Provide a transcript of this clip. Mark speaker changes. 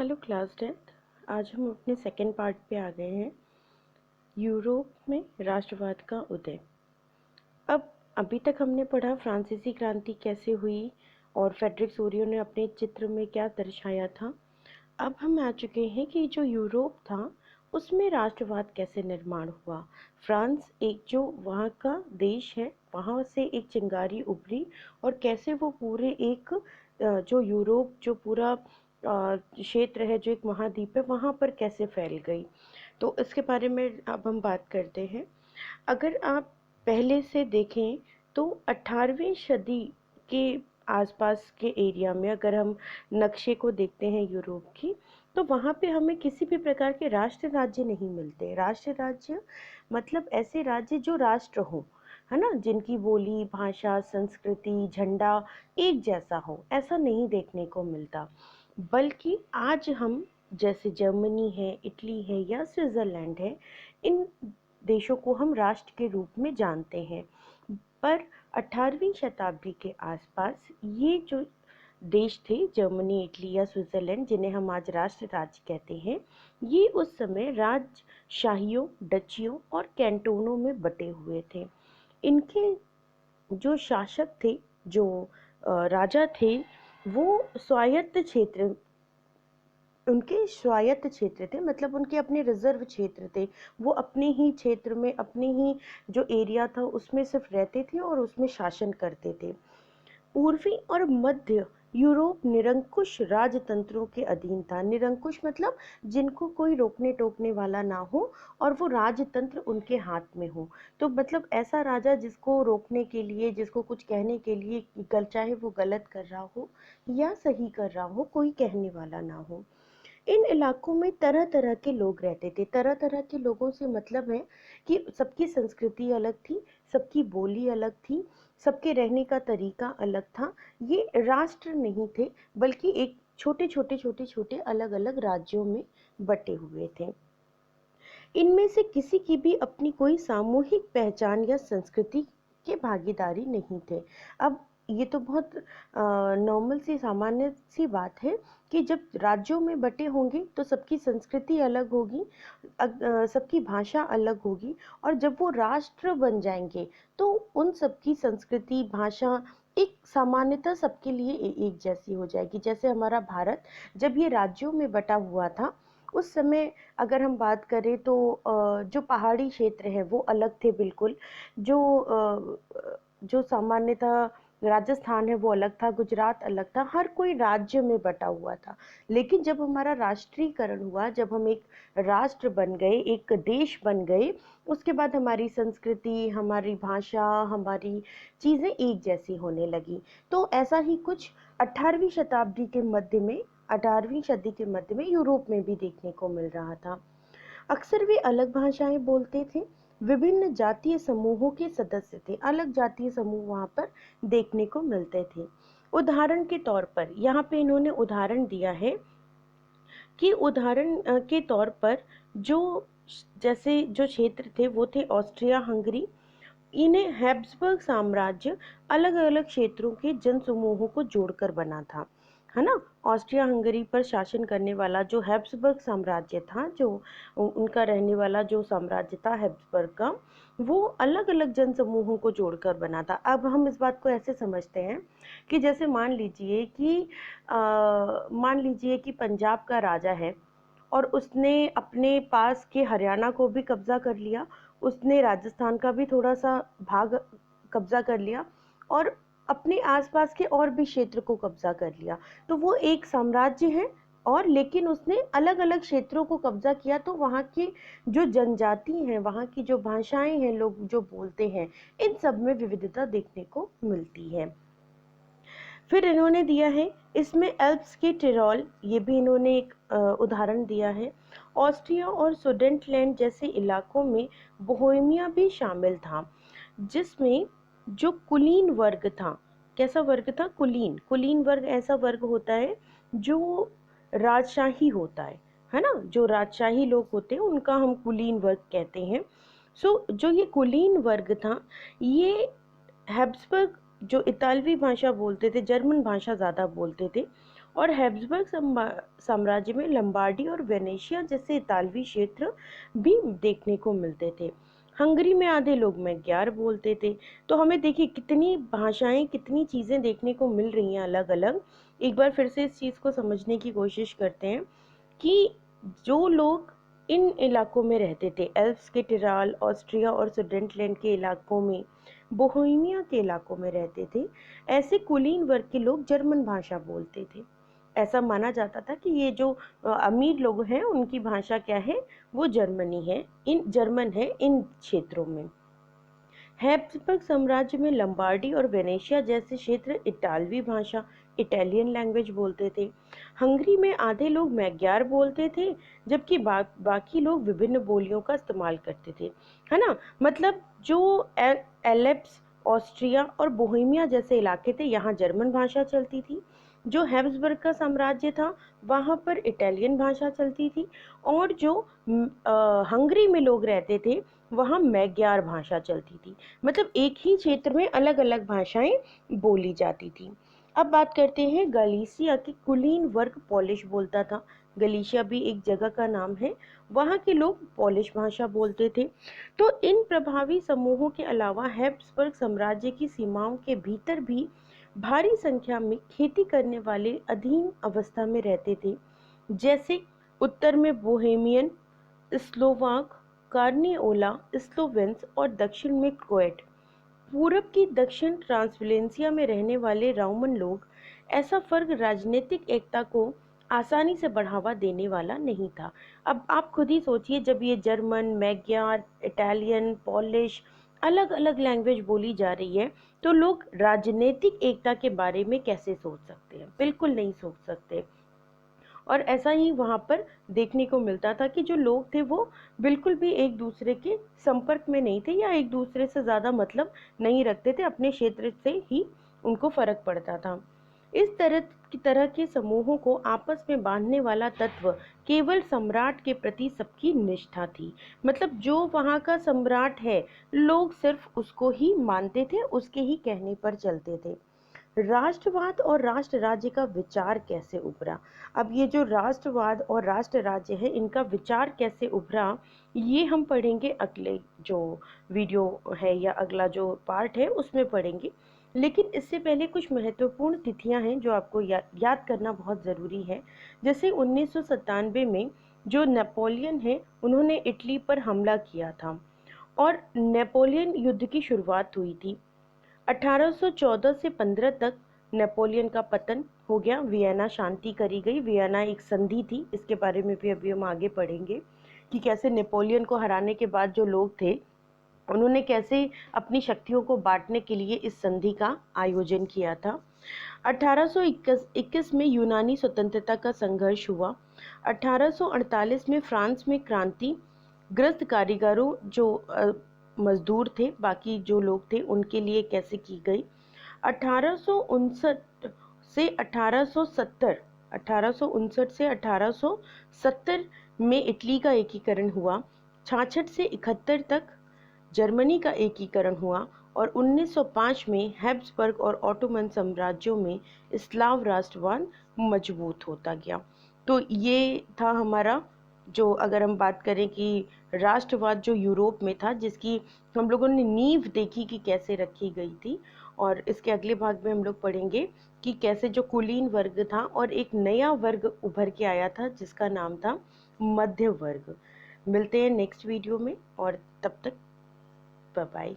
Speaker 1: Hello class 10th। आज हम अपने सेकेंड पार्ट पे आ गए हैं, यूरोप में राष्ट्रवाद का उदय। अब अभी तक हमने पढ़ा फ्रांसीसी क्रांति कैसे हुई और फ्रेडरिक सोरियो ने अपने चित्र में क्या दर्शाया था। अब हम आ चुके हैं कि जो यूरोप था उसमें राष्ट्रवाद कैसे निर्माण हुआ। फ्रांस एक जो वहाँ का देश है, वहाँ से एक चिंगारी उभरी और कैसे वो पूरे एक जो यूरोप जो पूरा क्षेत्र है, जो एक महाद्वीप है, वहाँ पर कैसे फैल गई। तो इसके बारे में अब हम बात करते हैं। अगर आप पहले से देखें तो 18वीं सदी के आसपास के एरिया में अगर हम नक्शे को देखते हैं यूरोप की, तो वहाँ पे हमें किसी भी प्रकार के राष्ट्र राज्य नहीं मिलते। राष्ट्र राज्य मतलब ऐसे राज्य जो राष्ट्र हो, है ना, जिनकी बोली, भाषा, संस्कृति, झंडा एक जैसा हो, ऐसा नहीं देखने को मिलता। बल्कि आज हम जैसे जर्मनी है, इटली है या स्विट्ज़रलैंड है, इन देशों को हम राष्ट्र के रूप में जानते हैं। पर 18वीं शताब्दी के आसपास ये जो देश थे, जर्मनी, इटली या स्विट्ज़रलैंड, जिन्हें हम आज राष्ट्र राज्य कहते हैं, ये उस समय राजशाहियों, डचियों और कैंटोनों में बटे हुए थे। इनके जो शासक थे, जो राजा थे, वो स्वायत्त क्षेत्र उनके स्वायत्त क्षेत्र थे, मतलब उनके अपने रिजर्व क्षेत्र थे। वो अपने ही क्षेत्र में, अपने ही जो एरिया था उसमें सिर्फ रहते थे और उसमें शासन करते थे। पूर्वी और मध्य यूरोप निरंकुश राजतंत्रों के अधीन था। निरंकुश मतलब जिनको कोई रोकने टोकने वाला ना हो और वो राजतंत्र उनके हाथ में हो। तो मतलब ऐसा राजा जिसको रोकने के लिए, जिसको कुछ कहने के लिए, चाहे वो गलत कर रहा हो या सही कर रहा हो, कोई कहने वाला ना हो। इन इलाकों में तरह तरह के लोग रहते थे। तरह तरह के लोगों से मतलब है कि सबकी संस्कृति अलग थी, सबकी बोली अलग थी, सबके रहने का तरीका अलग था। ये राष्ट्र नहीं थे, बल्कि एक छोटे छोटे छोटे छोटे अलग अलग राज्यों में बटे हुए थे। इनमें से किसी की भी अपनी कोई सामूहिक पहचान या संस्कृति के भागीदारी नहीं थे। अब ये तो बहुत नॉर्मल सी, सामान्य सी बात है कि जब राज्यों में बटे होंगे तो सबकी संस्कृति अलग होगी, सबकी भाषा अलग होगी, और जब वो राष्ट्र बन जाएंगे तो उन सबकी संस्कृति, भाषा एक सामान्यता सबके लिए एक जैसी हो जाएगी। जैसे हमारा भारत जब ये राज्यों में बटा हुआ था, उस समय अगर हम बात करें तो जो पहाड़ी क्षेत्र है वो अलग थे बिल्कुल। जो सामान्यतः राजस्थान है वो अलग था, गुजरात अलग था, हर कोई राज्य में बटा हुआ था। लेकिन जब हमारा राष्ट्रीयकरण हुआ, जब हम एक राष्ट्र बन गए, एक देश बन गए, उसके बाद हमारी संस्कृति, हमारी भाषा, हमारी चीज़ें एक जैसी होने लगी। तो ऐसा ही कुछ 18वीं शताब्दी के मध्य में 18वीं सदी के मध्य में यूरोप में भी देखने को मिल रहा था। अक्सर वे अलग भाषाएं बोलते थे। विभिन्न जातीय समूहों के सदस्य थे। अलग जातीय समूह वहां पर देखने को मिलते थे। उदाहरण के तौर पर यहाँ पे इन्होंने उदाहरण दिया है कि उदाहरण के तौर पर जो जैसे जो क्षेत्र थे वो थे ऑस्ट्रिया हंगरी। इन्हें हैब्सबर्ग साम्राज्य अलग अलग क्षेत्रों के जनसमूहों को जोड़कर बना था, है ना। ऑस्ट्रिया हंगरी पर शासन करने वाला जो हैब्सबर्ग साम्राज्य था, जो उनका रहने वाला जो साम्राज्य था हैब्सबर्ग का, वो अलग अलग जनसमूहों को जोड़कर बना था। अब हम इस बात को ऐसे समझते हैं कि जैसे मान लीजिए कि पंजाब का राजा है और उसने अपने पास के हरियाणा को भी कब्जा कर लिया, उसने राजस्थान का भी थोड़ा सा भाग कब्जा कर लिया और अपने आसपास के और भी क्षेत्र को कब्जा कर लिया। तो वो एक साम्राज्य है, और लेकिन उसने अलग अलग क्षेत्रों को कब्जा किया। तो वहाँ की जो जनजाति हैं, वहाँ की जो भाषाएं हैं, लोग जो बोलते हैं, इन सब में विविधता देखने को मिलती है। फिर इन्होंने दिया है इसमें एल्प्स की टिरोल, ये भी इन्होंने एक उदाहरण दिया है। ऑस्ट्रिया और सुडेंटलैंड जैसे इलाकों में बोहेमिया भी शामिल था, जिसमें जो कुलीन वर्ग था, कैसा वर्ग था? कुलीन। कुलीन वर्ग ऐसा वर्ग होता है जो राजशाही होता है ना। जो राजशाही लोग होते हैं उनका हम कुलीन वर्ग कहते हैं। जो ये कुलीन वर्ग था, ये हैब्सबर्ग जो इतालवी भाषा बोलते थे, जर्मन भाषा ज़्यादा बोलते थे, और हैब्सबर्ग साम्राज्य में लंबार्डी और वेनेशिया जैसे इतालवी क्षेत्र भी देखने को मिलते थे। हंगरी में आधे लोग मैग्यार बोलते थे। तो हमें देखिए कितनी भाषाएं, कितनी चीज़ें देखने को मिल रही हैं अलग अलग। एक बार फिर से इस चीज़ को समझने की कोशिश करते हैं कि जो लोग इन इलाकों में रहते थे, एल्प्स के टिराल, ऑस्ट्रिया और सुडेंटलैंड के इलाकों में, बोहेमिया के इलाकों में रहते थे, ऐसे कुलीन वर्ग के लोग जर्मन भाषा बोलते थे। ऐसा माना जाता था कि ये जो अमीर लोग हैं उनकी भाषा क्या है, वो जर्मन है इन क्षेत्रों में। हैब्सबर्ग साम्राज्य में लंबार्डी और वेनेशिया जैसे क्षेत्र इटालवी भाषा, इटालियन लैंग्वेज बोलते थे। हंगरी में आधे लोग मैग्यार बोलते थे, जबकि बाकी लोग विभिन्न बोलियों का इस्तेमाल करते थे, है ना। मतलब जो एलेप्स, ऑस्ट्रिया और बोहेमिया जैसे इलाके थे, यहाँ जर्मन भाषा चलती थी। जो हैब्सबर्ग का साम्राज्य था, वहाँ पर इटालियन भाषा चलती थी। और जो हंगरी में लोग रहते थे, वहाँ मैग्यार भाषा चलती थी। मतलब एक ही क्षेत्र में अलग अलग भाषाएं बोली जाती थी। अब बात करते हैं गलीसिया के कुलीन वर्ग पोलिश बोलता था। गलीशिया भी एक जगह का नाम है, वहाँ के लोग पोलिश भाषा बोलते थे। तो इन प्रभावी समूहों के अलावा हैब्सबर्ग साम्राज्य की सीमाओं के भीतर भी भारी संख्या में खेती करने वाले अधीन अवस्था में रहते थे, जैसे उत्तर में बोहेमियन, स्लोवाक, कार्निओला, स्लोवेन्स और दक्षिण में क्रोएट। पूरब की दक्षिण ट्रांसविलेंसिया में रहने वाले रोमन लोग। ऐसा फर्क राजनीतिक एकता को आसानी से बढ़ावा देने वाला नहीं था। अब आप खुद ही सोचिए, जब ये जर्मन, मैग्यार, इटालियन, पोलिश अलग अलग लैंग्वेज बोली जा रही है, तो लोग राजनीतिक एकता के बारे में कैसे सोच सकते हैं? बिल्कुल नहीं सोच सकते। और ऐसा ही वहाँ पर देखने को मिलता था कि जो लोग थे वो बिल्कुल भी एक दूसरे के संपर्क में नहीं थे, या एक दूसरे से ज़्यादा मतलब नहीं रखते थे, अपने क्षेत्र से ही उनको फर्क पड़ता था। इस तरह के समूहों को आपस में बांधने वाला तत्व केवल सम्राट के प्रति सबकी निष्ठा थी। मतलब जो वहाँ का सम्राट है, लोग सिर्फ उसको ही मानते थे, उसके ही कहने पर चलते थे। राष्ट्रवाद और राष्ट्र राज्य का विचार कैसे उभरा? अब ये जो राष्ट्रवाद और राष्ट्र राज्य है, इनका विचार कैसे उभरा, ये हम पढ़ेंगे अगले जो वीडियो है या अगला जो पार्ट है उसमें पढ़ेंगे। लेकिन इससे पहले कुछ महत्वपूर्ण तिथियां हैं जो आपको याद करना बहुत ज़रूरी है। जैसे 1997 में जो नेपोलियन है, उन्होंने इटली पर हमला किया था और नेपोलियन युद्ध की शुरुआत हुई थी। 1814 से 15 तक नेपोलियन का पतन हो गया, वियना शांति करी गई। वियना एक संधि थी, इसके बारे में भी अभी हम आगे पढ़ेंगे कि कैसे नेपोलियन को हराने के बाद जो लोग थे, उन्होंने कैसे अपनी शक्तियों को बांटने के लिए इस संधि का आयोजन किया था। 1821 में यूनानी स्वतंत्रता का संघर्ष हुआ। 1848 में फ्रांस में क्रांति ग्रस्त कारीगरों, जो मजदूर थे, बाकी जो लोग थे, उनके लिए कैसे की गई। 1859 से 1870 1859 से 1870 में इटली का एकीकरण हुआ। 66 से 71 तक जर्मनी का एकीकरण हुआ और 1905 में हैब्सबर्ग और ऑटोमन साम्राज्यों में स्लाव राष्ट्रवाद मजबूत होता गया। तो ये था हमारा जो, अगर हम बात करें कि राष्ट्रवाद जो यूरोप में था, जिसकी हम लोगों ने नींव देखी कि कैसे रखी गई थी। और इसके अगले भाग में हम लोग पढ़ेंगे कि कैसे जो कुलीन वर्ग था और एक नया वर्ग उभर के आया था जिसका नाम था मध्य वर्ग। मिलते हैं नेक्स्ट वीडियो में, और तब तक बाय बाय।